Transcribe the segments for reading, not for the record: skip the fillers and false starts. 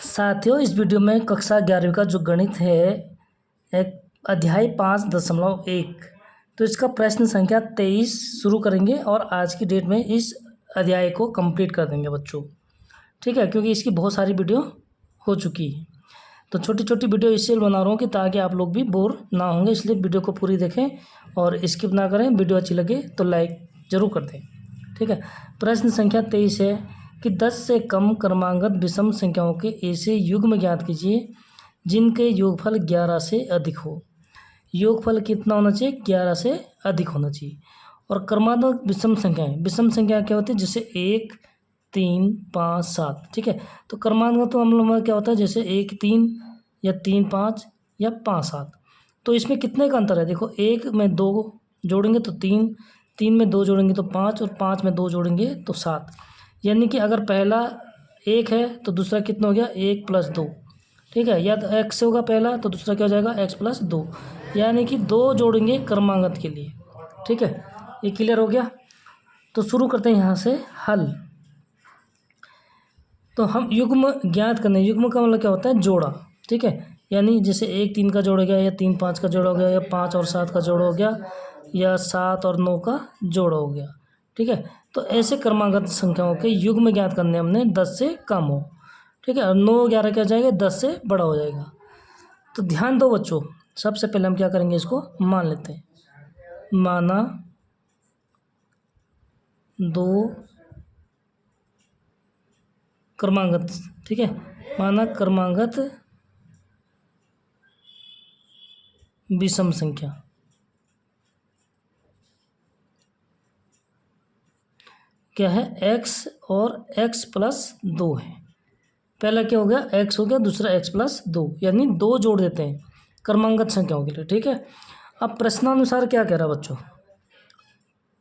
साथियों, इस वीडियो में कक्षा 11वीं का जो गणित है एक अध्याय 5.1 तो इसका प्रश्न संख्या 23 शुरू करेंगे और आज की डेट में इस अध्याय को कंप्लीट कर देंगे बच्चों। ठीक है, क्योंकि इसकी बहुत सारी वीडियो हो चुकी है तो छोटी छोटी वीडियो इसलिए बना रहा हूँ कि ताकि आप लोग भी बोर ना होंगे, इसलिए वीडियो को पूरी देखें और स्किप ना करें। वीडियो अच्छी लगे तो लाइक ज़रूर कर दें। ठीक है, प्रश्न संख्या 23 है कि 10 से कम क्रमांकगत विषम संख्याओं के ऐसे युग्म ज्ञात कीजिए जिनके योगफल 11 से अधिक हो। योगफल कितना होना चाहिए? 11 से अधिक होना चाहिए। और क्रमांकगत विषम संख्या क्या होती है? जैसे 1 3 5 7। ठीक है, तो क्रमांकगत तो हम लोग में क्या होता है? जैसे 1 3 या 3 5 या 5 7। तो इसमें कितने का अंतर है? देखो, 1 में 2 जोड़ेंगे तो 3, 3 में 2 जोड़ेंगे तो 5 और 5 में 2 जोड़ेंगे तो 7। यानी कि अगर पहला 1 है तो दूसरा कितना हो गया? 1 + 2। ठीक है, या तो x होगा पहला तो दूसरा क्या हो जाएगा? x + 2। यानी कि 2 जोड़ेंगे क्रमांकगत के लिए। ठीक है, ये क्लियर हो गया। तो शुरू करते हैं यहाँ से हल। तो हम युग्म ज्ञात करने, युग्म का मतलब क्या होता है? जोड़ा। ठीक है, यानी जैसे 1 3 का जोड़ हो गया, या 3 5 का जोड़ हो गया, या 5 और 7 का जोड़ हो गया, या 7 और 9 का जोड़ हो गया। ठीक है, तो ऐसे क्रमांकगत संख्याओं के युग्म ज्ञात करने हमने 10 से कम हो। ठीक है, और 9 11 क्या हो जाएगा? 10 से बड़ा हो जाएगा। तो ध्यान दो बच्चों, सबसे पहले हम क्या करेंगे? इसको मान लेते हैं। माना 2 क्रमांकगत। ठीक है, माना क्रमांकगत विषम संख्या क्या है? x और x + 2 है। पहला क्या हो गया? x हो गया, दूसरा x + 2, यानी 2 जोड़ देते हैं क्रमांकगत संख्याओं के लिए। ठीक है, अब प्रश्नानुसार क्या कह रहा बच्चों?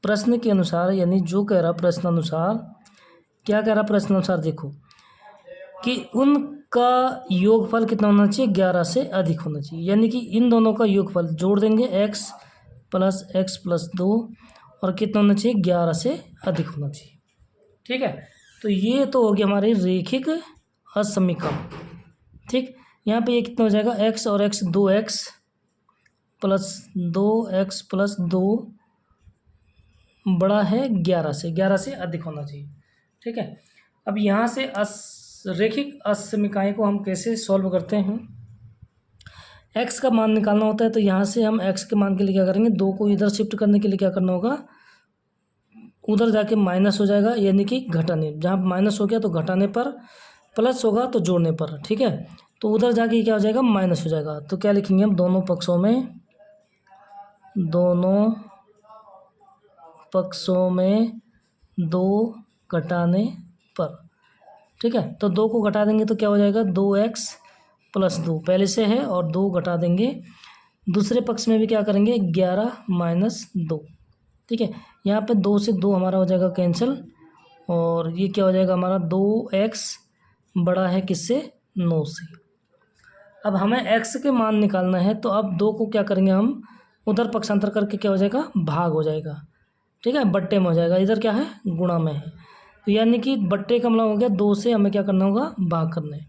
प्रश्न के अनुसार, यानी जो कह रहा प्रश्नानुसार, क्या कह रहा प्रश्नानुसार? देखो कि उनका योगफल कितना होना चाहिए? 11 से अधिक होना चाहिए। यानी कि इन दोनों का योगफल जोड़ देंगे, x + x + 2, और कितना होना चाहिए? 11 से अधिक होना चाहिए। ठीक है, तो ये तो हो गया हमारी रेखिक असमीकरण। ठीक, यहाँ पे ये कितना हो जाएगा? x और x 2x + 2x + 2 बड़ा है 11 से, 11 से अधिक होना चाहिए। ठीक है, अब यहाँ से रेखिक असमीकरण को हम कैसे सॉल्व करते हैं? x का मान निकालना होता है, तो यहाँ से हम x के मान के लिए क्या करेंगे? 2 को इधर शिफ्ट करने के लिए क्या करना होगा? उधर जाके माइनस हो जाएगा, यानी कि घटाने, जहाँ माइनस हो गया तो घटाने पर, प्लस होगा तो जोड़ने पर। ठीक है, तो उधर जाके क्या हो जाएगा? माइनस हो जाएगा। तो क्या लिखेंगे हम? दोनों पक्षों में 2 घटाने पर। ठीक है, तो 2 को घटा देंगे तो क्या हो जाएगा? 2x + 2 पहले से है, और 2 घटा देंगे। दूसरे पक्ष में भी क्या करेंगे? 11 - 2। ठीक है, यहाँ पे 2 से 2 हमारा हो जाएगा कैंसिल, और ये क्या हो जाएगा हमारा? 2x बड़ा है किससे? 9 से। अब हमें x के मान निकालना है, तो अब 2 को क्या करेंगे हम? उधर पक्षांतर करके क्या हो जाएगा? भाग हो जाएगा। ठीक है, बट्टे में हो जाएगा। इधर क्या है? गुणा में है। तो यानी कि बट्टे का मतलब हो गया 2 से हमें क्या करना होगा? भाग करना है।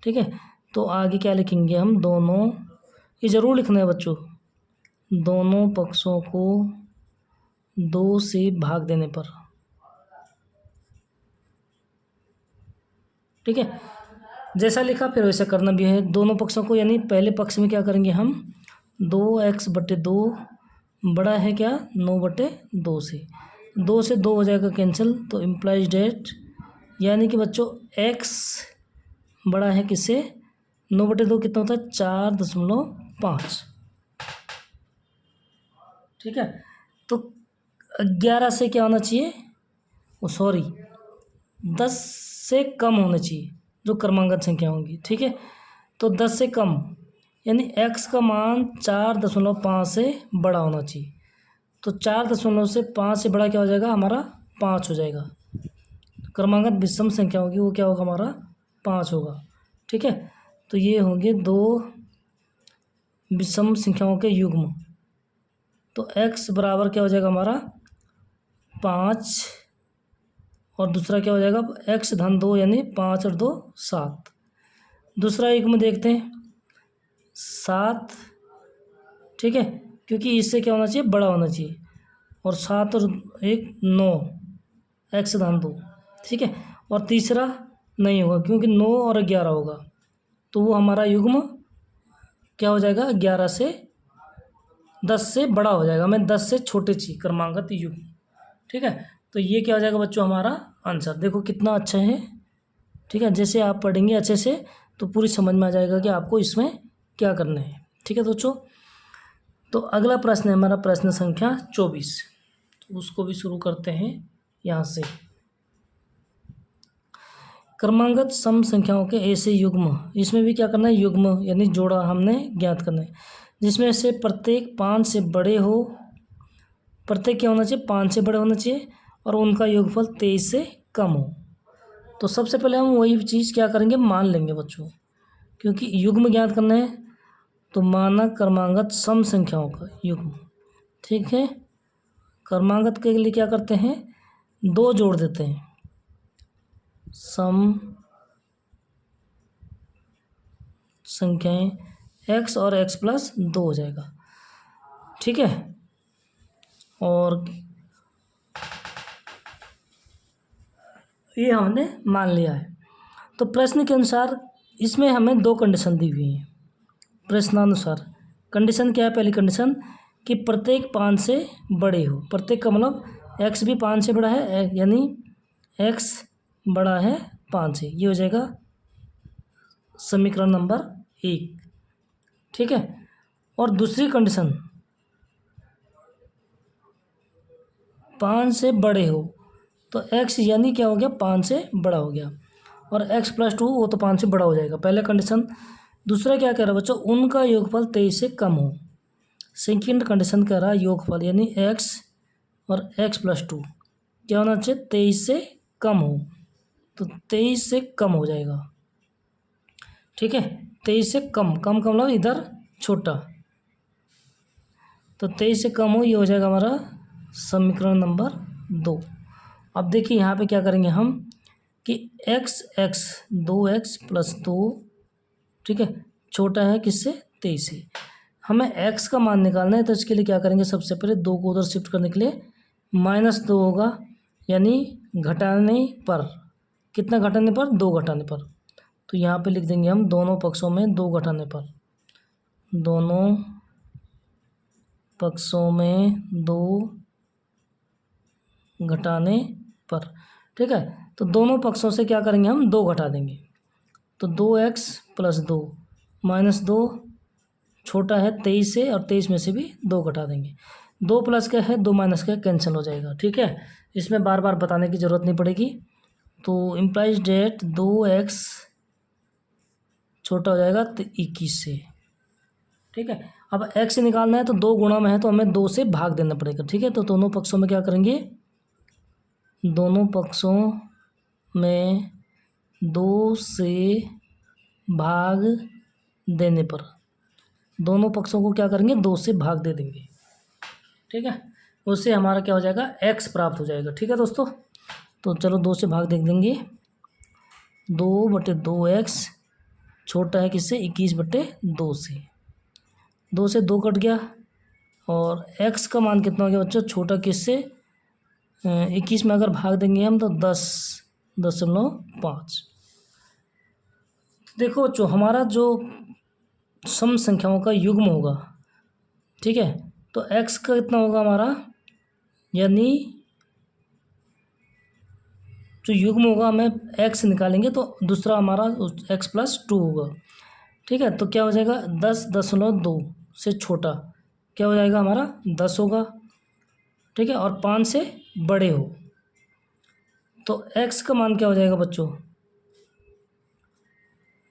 ठीक है, तो आगे क्या लिखेंगे हम? दोनों, ये ज़रूर लिखना है बच्चों, दोनों पक्षों को 2 से भाग देने पर। ठीक है, जैसा लिखा फिर वैसा करना भी है। दोनों पक्षों को, यानी पहले पक्ष में क्या करेंगे हम? 2x/2 बड़ा है क्या? 9/2 से। 2 से 2 हो जाएगा कैंसिल, तो इम्प्लाइज डेट, यानी कि बच्चों x बड़ा है किससे? 9/2 कितना होता है? 4.5। ठीक है, तो 11 से क्या होना चाहिए? सॉरी, 10 से कम होना चाहिए जो क्रमांकगत संख्या होंगी। ठीक है, तो 10 से कम, यानी x का मान 4.5 से बड़ा होना चाहिए। तो 4.5 से बड़ा क्या हो जाएगा हमारा? 5 हो जाएगा। क्रमांकगत विषम संख्या होगी वो क्या होगा हमारा? 5 होगा। ठीक है, तो ये होंगे 2 विषम संख्याओं के युग्म। तो x बराबर क्या हो जाएगा हमारा? 5, और दूसरा क्या हो जाएगा? x धन 2, यानी 5 और 2 7। दूसरा युग्म देखते हैं 7, ठीक है, क्योंकि इससे क्या होना चाहिए, बड़ा होना चाहिए। और 7 और 1 9, x दान 2, ठीक है। और तीसरा नहीं होगा क्योंकि 9 और 11 होगा, तो वो हमारा युग्म क्या हो जाएगा, 11 से 10 से बड़ा हो जाएगा, मैं 10 से छोटे चाहिए क्रमांगत युग्म, ठीक है। तो ये क्या हो जाएगा बच्चों हमारा आंसर। देखो कितना अच्छा है, ठीक है। जैसे आप पढ़ेंगे अच्छे से तो पूरी समझ में आ जाएगा कि आपको इसमें क्या करना है, ठीक है दोस्तों। तो अगला प्रश्न है हमारा प्रश्न संख्या 24, तो उसको भी शुरू करते हैं यहाँ से। क्रमांगत सम संख्याओं के ऐसे युग्म, इसमें भी क्या करना है, युग्म यानी जोड़ा हमने ज्ञात करना है, जिसमें से प्रत्येक 5 से बड़े हो, प्रत्येक क्या होना चाहिए, 5 से बड़े होना चाहिए, और उनका योगफल 23 से कम हो। तो सबसे पहले हम वही चीज़ क्या करेंगे, मान लेंगे बच्चों, क्योंकि युग्म ज्ञात करना है तो मानक क्रमांगत सम संख्याओं का युग्म, ठीक है। क्रमांगत के लिए क्या करते हैं, 2 जोड़ देते हैं, सम संख्याएं x और x प्लस 2 हो जाएगा, ठीक है। और ये हमने मान लिया है। तो प्रश्न के अनुसार इसमें हमें 2 कंडीशन दी हुई हैं प्रश्नानुसार। कंडीशन क्या है, पहली कंडीशन कि प्रत्येक 5 से बड़े हो, प्रत्येक का मतलब x भी 5 से बड़ा है, यानी x बड़ा है 5 से, ये हो जाएगा समीकरण नंबर 1, ठीक है। और दूसरी कंडीशन 5 से बड़े हो, तो x यानी क्या हो गया, 5 से बड़ा हो गया, और x प्लस 2 वो तो 5 से बड़ा हो जाएगा, पहला कंडीशन। दूसरा क्या कह रहा है बच्चों, उनका योगफल 23 से कम हो। सेकेंड कंडीशन कह रहा है योगफल यानी x और x प्लस 2 क्या होना चाहिए, 23 से कम हो, तो 23 से कम हो जाएगा, ठीक है। 23 से कम, कम का मतलब इधर छोटा, तो 23 से कम हो, ये हो जाएगा हमारा समीकरण नंबर 2। अब देखिए यहाँ पे क्या करेंगे हम कि x 2x प्लस 2, ठीक है, छोटा है किससे, 23 से। हमें x का मान निकालना है, तो इसके लिए क्या करेंगे, सबसे पहले 2 को उधर शिफ्ट करने के लिए -2 होगा, यानी घटाने पर, कितना घटाने पर, 2 घटाने पर। तो यहाँ पे लिख देंगे हम दोनों पक्षों में 2 घटाने पर, दोनों पक्षों में 2 घटाने पर, ठीक है। तो दोनों पक्षों से क्या करेंगे हम, 2 घटा देंगे, तो 2x प्लस 2 -2 छोटा है 23 से, और 23 में से भी 2 घटा देंगे। 2 प्लस का है, 2 माइनस का कैंसिल हो जाएगा, ठीक है। इसमें बार बार बताने की ज़रूरत नहीं पड़ेगी। तो इम्प्लाइज डेट 2x छोटा हो जाएगा 21 से, ठीक है। अब x निकालना है तो 2 गुणा में है, तो हमें 2 से भाग देना पड़ेगा, ठीक है। तो दोनों पक्षों में क्या करेंगे, दोनों पक्षों में 2 से भाग देने पर, दोनों पक्षों को क्या करेंगे, 2 से भाग दे देंगे, ठीक है। उससे हमारा क्या हो जाएगा, x प्राप्त हो जाएगा, ठीक है दोस्तों। तो चलो 2 से भाग दे देंगे, 2/2x छोटा है किससे, 21/2 से, 2 से 2 कट गया, और x का मान कितना हो गया बच्चों, छोटा किससे, 21 में अगर भाग देंगे हम तो 10.5। देखो जो हमारा जो सम संख्याओं का युग्म होगा, ठीक है, तो x का कितना होगा हमारा, यानी जो युग्म होगा हमें x निकालेंगे तो दूसरा हमारा x प्लस 2 होगा, ठीक है। तो क्या हो जाएगा, 10.2 से छोटा क्या हो जाएगा हमारा, 10 होगा, ठीक है। और 5 से बड़े हो तो x का मान क्या हो जाएगा बच्चों,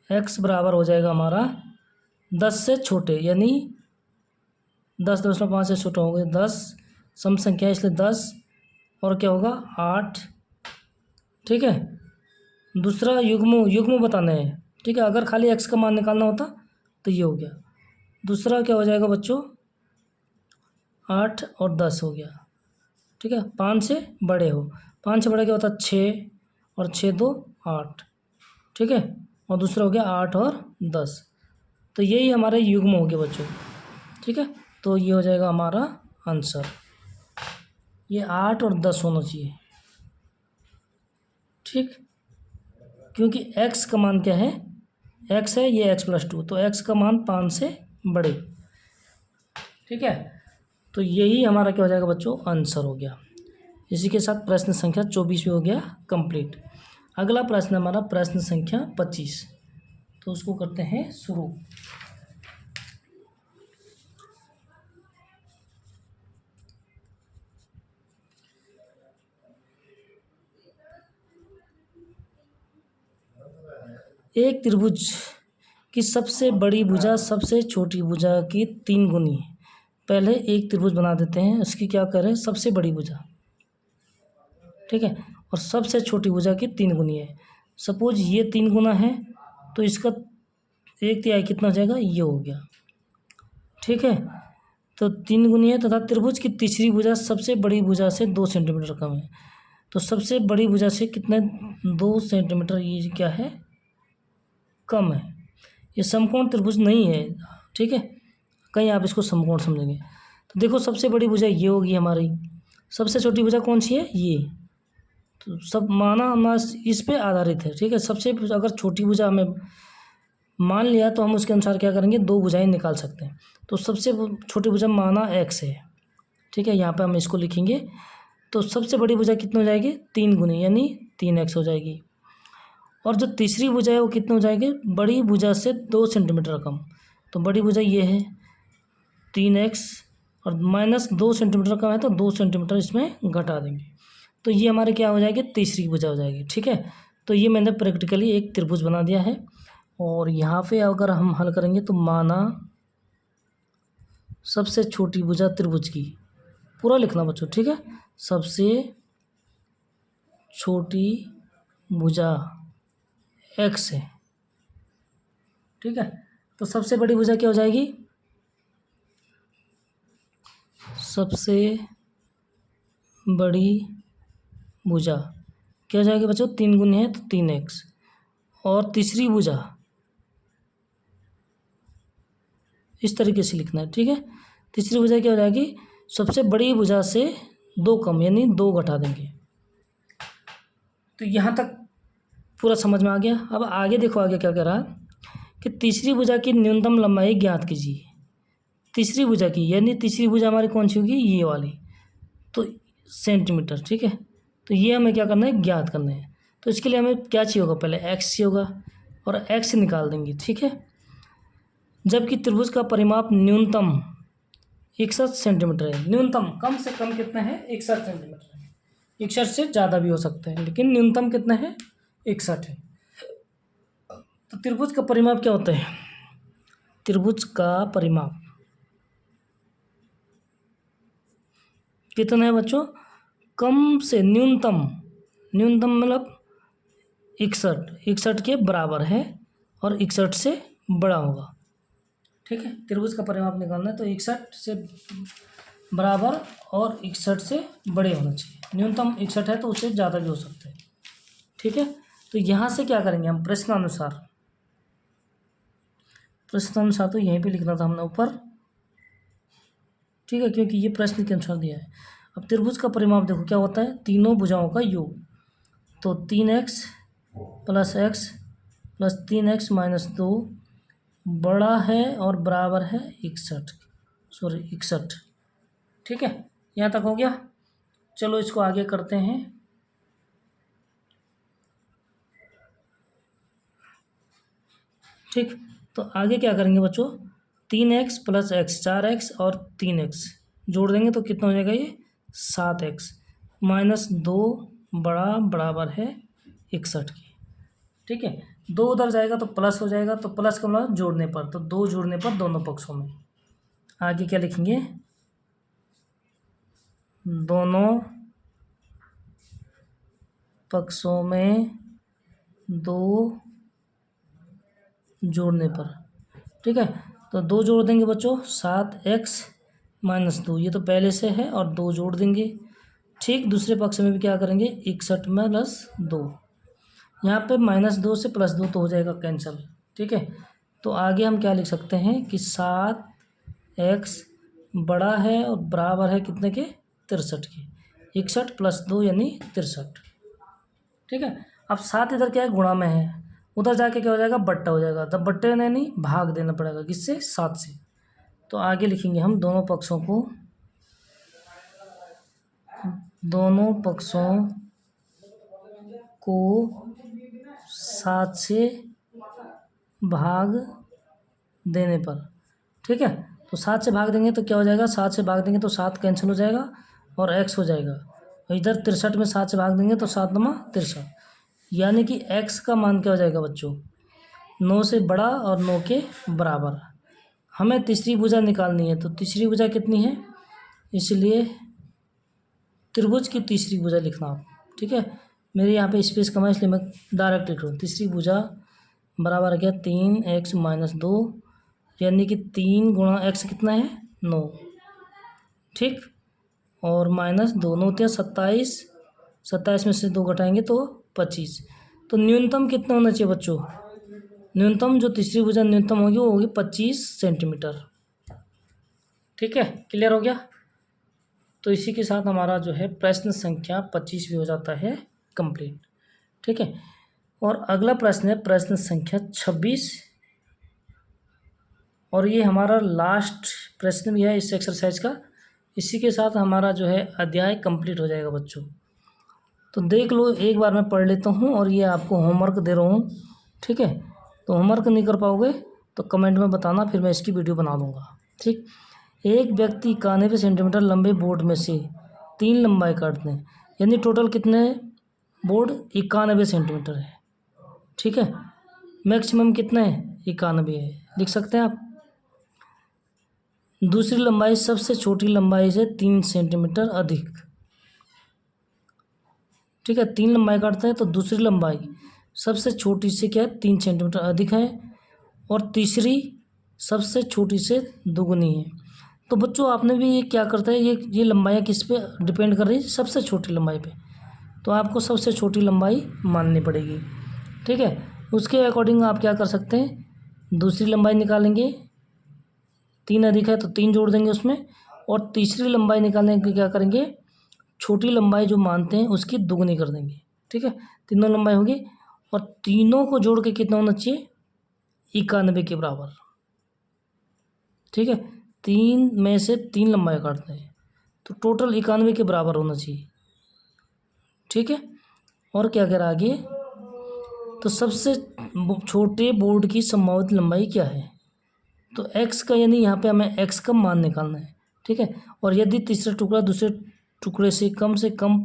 x बराबर हो जाएगा हमारा 10 से छोटे, यानी 10.5 से छोटा हो गया 10, सम संख्या है इसलिए 10, और क्या होगा 8, ठीक है। दूसरा युग्म बताना है, ठीक है। अगर खाली x का मान निकालना होता तो ये हो गया। दूसरा क्या हो जाएगा बच्चों, 8 और 10 हो गया, ठीक है। 5 से बड़े हो, 5 से बड़ा क्या होता है 6, और 6 2 8, ठीक है। और दूसरा हो गया 8 और 10। तो यही हमारे युग्म हो गए बच्चों। ठीक है, तो ये हो जाएगा हमारा आंसर, ये 8 और 10 होना चाहिए। ठीक, क्योंकि x का मान क्या है, x है, ये x+2, तो x का मान 5 से बड़े। ठीक है, तो यही हमारा क्या हो जाएगा बच्चों, आंसर हो गया। इसी के साथ प्रश्न संख्या 24 भी हो गया कंप्लीट। अगला प्रश्न हमारा प्रश्न संख्या 25, तो उसको करते हैं शुरू। एक त्रिभुज की सबसे बड़ी भुजा सबसे छोटी भुजा की 3 गुनी है। पहले एक त्रिभुज बना देते हैं, उसकी क्या करें, सबसे बड़ी भुजा। ठीक है, और सबसे छोटी भुजा की 3 गुनी है। सपोज ये 3 गुना है, तो इसका 1/3 कितना हो जाएगा, ये हो गया। ठीक है, तो 3 गुनी है तथा त्रिभुज की तीसरी भुजा सबसे बड़ी भुजा से 2 सेंटीमीटर कम है। तो सबसे बड़ी भुजा से कितने, 2 सेंटीमीटर ये क्या है, कम है। ये समकोण त्रिभुज नहीं है। ठीक है, कहीं आप इसको समकोण समझेंगे। तो देखो सबसे बड़ी भुजा ये होगी हमारी, सबसे छोटी भुजा कौन सी है, ये। तो सब माना हमारा इस पे आधारित है। ठीक है, सबसे अगर छोटी भुजा हमें मान लिया तो हम उसके अनुसार क्या करेंगे, 2 भुजाएं निकाल सकते हैं। तो सबसे छोटी भुजा माना x है। ठीक है, यहाँ पे हम इसको लिखेंगे। तो सबसे बड़ी भुजा कितनी हो जाएगी, 3 गुनी, यानी 3x हो जाएगी। और जो तीसरी भुजा है वो कितनी हो जाएगी, बड़ी भुजा से 2 सेंटीमीटर कम। तो बड़ी भुजा ये है 3x, और -2 सेंटीमीटर कम है तो 2 सेंटीमीटर इसमें घटा देंगे। तो ये हमारे क्या हो जाएगी, तीसरी भुजा हो जाएगी। ठीक है, तो ये मैंने प्रैक्टिकली एक त्रिभुज बना दिया है। और यहाँ पे अगर हम हल करेंगे तो माना सबसे छोटी भुजा त्रिभुज की, पूरा लिखना बच्चों। ठीक है, सबसे छोटी भुजा x है। ठीक है, तो सबसे बड़ी भुजा क्या हो जाएगी, सबसे बड़ी भुजा क्या हो जाएगी बच्चों, 3 गुनी है तो 3x। और तीसरी भुजा इस तरीके से लिखना है। ठीक है, तीसरी भुजा क्या हो जाएगी, सबसे बड़ी भुजा से 2 कम, यानी 2 घटा देंगे। तो यहाँ तक पूरा समझ में आ गया। अब आगे देखो, आगे क्या कह रहा है कि तीसरी भुजा की न्यूनतम लंबाई ज्ञात कीजिए। तीसरी भुजा की, यानी तीसरी भुजा हमारी कौन सी होगी, ये वाली, तो सेंटीमीटर। ठीक है, तो ये हमें क्या करना है, ज्ञात करना है। तो इसके लिए हमें क्या चाहिए होगा, पहले x चाहिए होगा, और x निकाल देंगे। ठीक है, जबकि त्रिभुज का परिमाप न्यूनतम 61 सेंटीमीटर है। न्यूनतम, कम से कम कितना है, 61 सेंटीमीटर है। 61 से ज़्यादा भी हो सकता है, लेकिन न्यूनतम कितना है, 61 है। तो त्रिभुज का परिमाप क्या होता है, त्रिभुज का परिमाप कितना है बच्चों, कम से न्यूनतम, न्यूनतम मतलब 61 के बराबर है, और 61 से बड़ा होगा। ठीक है, त्रिभुज का परिमाप निकालना है तो 61 से बराबर और 61 से बड़े होना चाहिए। न्यूनतम 61 है तो उससे ज़्यादा भी हो सकता है। ठीक है, तो यहाँ से क्या करेंगे हम, प्रश्नानुसार तो यहीं पे लिखना था हमने ऊपर। ठीक है, क्योंकि ये प्रश्न के अनुसार दिया है। अब त्रिभुज का परिमाप देखो क्या होता है, तीनों भुजाओं का योग। तो 3x + x + 3x - 2 बड़ा है और बराबर है 61। ठीक है, यहाँ तक हो गया। चलो इसको आगे करते हैं। ठीक, तो आगे क्या करेंगे बच्चों, 3x + x, 4x और 3x जोड़ देंगे तो कितना हो जाएगा, ये 7x - 2 बराबर है 61 की। ठीक है, 2 उधर जाएगा तो प्लस हो जाएगा, तो प्लस का मतलब जोड़ने पर, तो 2 जोड़ने पर दोनों पक्षों में। आगे क्या लिखेंगे, दोनों पक्षों में 2 जोड़ने पर। ठीक है, तो 2 जोड़ देंगे बच्चों, 7x - 2, ये तो पहले से है, और 2 जोड़ देंगे। ठीक, दूसरे पक्ष में भी क्या करेंगे, 61 - 2, यहाँ पे -2 से +2 तो हो जाएगा कैंसिल, ठीक है। तो आगे हम क्या लिख सकते हैं कि 7x बड़ा है और बराबर है कितने के, 63 के। 61 + 2 यानी 63, ठीक है। अब 7 इधर क्या है, गुणा में है, उधर जाके क्या हो जाएगा, बट्टा हो जाएगा। तब बट्टे में नहीं भाग देना पड़ेगा, किससे, 7 से। तो आगे लिखेंगे हम दोनों पक्षों को 7 से भाग देने पर, ठीक है। तो 7 से भाग देंगे तो क्या हो जाएगा, 7 से भाग देंगे तो 7 कैंसिल हो जाएगा और x हो जाएगा। और इधर 63 में 7 से भाग देंगे तो 7 9 63, यानी कि x का मान क्या हो जाएगा बच्चों, 9 से बड़ा और 9 के बराबर। हमें तीसरी भुजा निकालनी है, तो तीसरी भुजा कितनी है, इसलिए त्रिभुज की तीसरी भुजा लिखना आप, ठीक है। मेरे यहाँ पे स्पेस कम है इसलिए मैं डायरेक्ट लिख रहा हूँ। तीसरी भुजा बराबर क्या, 3x - 2, यानी कि 3 × x कितना है, 9, ठीक। और -2 9 × 27, 27 में से 2 घटाएंगे तो 25। तो न्यूनतम कितना होना चाहिए बच्चों, न्यूनतम जो तीसरी भुजा न्यूनतम होगी वो होगी 25 सेंटीमीटर, ठीक है। क्लियर हो गया। तो इसी के साथ हमारा जो है प्रश्न संख्या 25 भी हो जाता है कंप्लीट, ठीक है। और अगला प्रश्न है प्रश्न संख्या 26, और ये हमारा लास्ट प्रश्न भी है इस एक्सरसाइज का। इसी के साथ हमारा जो है अध्याय कंप्लीट हो जाएगा बच्चों। तो देख लो, एक बार मैं पढ़ लेता हूँ और ये आपको होमवर्क दे रहा हूँ, ठीक है। तो होमवर्क नहीं कर पाओगे तो कमेंट में बताना, फिर मैं इसकी वीडियो बना दूँगा, ठीक। एक व्यक्ति 91 सेंटीमीटर लंबे बोर्ड में से 3 लंबाई काटते हैं, यानी टोटल कितने बोर्ड, 91 सेंटीमीटर है, ठीक है। मैक्सिमम कितना है, 91 है, लिख सकते हैं आप। दूसरी लंबाई सबसे छोटी लंबाई से 3 सेंटीमीटर अधिक, ठीक है। 3 लंबाई काटते हैं तो दूसरी लंबाई सबसे छोटी से क्या है, 3 सेंटीमीटर अधिक है, और तीसरी सबसे छोटी से दुगनी है। तो बच्चों आपने भी ये क्या करता है, ये लंबाइयाँ किस पे डिपेंड कर रही है, सबसे छोटी लंबाई पे। तो आपको सबसे छोटी लंबाई माननी पड़ेगी, ठीक है। उसके अकॉर्डिंग आप क्या कर सकते हैं, दूसरी लंबाई निकालेंगे, 3 अधिक है तो 3 जोड़ देंगे उसमें, और तीसरी लंबाई निकालने के क्या करेंगे, छोटी लंबाई जो मानते हैं उसकी दुगनी कर देंगे, ठीक है। तीनों लंबाई होगी और तीनों को जोड़ के कितना होना चाहिए, 91 के बराबर, ठीक है। 3 में से 3 लंबाई काटते हैं तो टोटल 91 के बराबर होना चाहिए, ठीक है। और क्या कह रहा आगे, तो सबसे छोटे बोर्ड की संभावित लंबाई क्या है, तो x का, यानी यहाँ पे हमें x का मान निकालना है, ठीक है। और यदि तीसरा टुकड़ा दूसरे टुकड़े से कम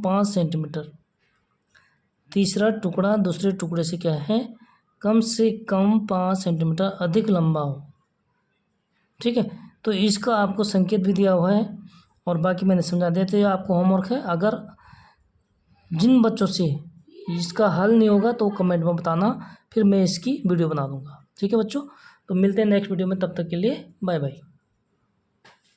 5 सेंटीमीटर, तीसरा टुकड़ा दूसरे टुकड़े से क्या है, कम से कम 5 सेंटीमीटर अधिक लंबा हो, ठीक है। तो इसका आपको संकेत भी दिया हुआ है और बाकी मैंने समझा दिया। तो ये आपको होमवर्क है। अगर जिन बच्चों से इसका हल नहीं होगा तो कमेंट में बताना, फिर मैं इसकी वीडियो बना दूंगा, ठीक है बच्चों। तो मिलते हैं नेक्स्ट वीडियो में, तब तक के लिए बाय बाय।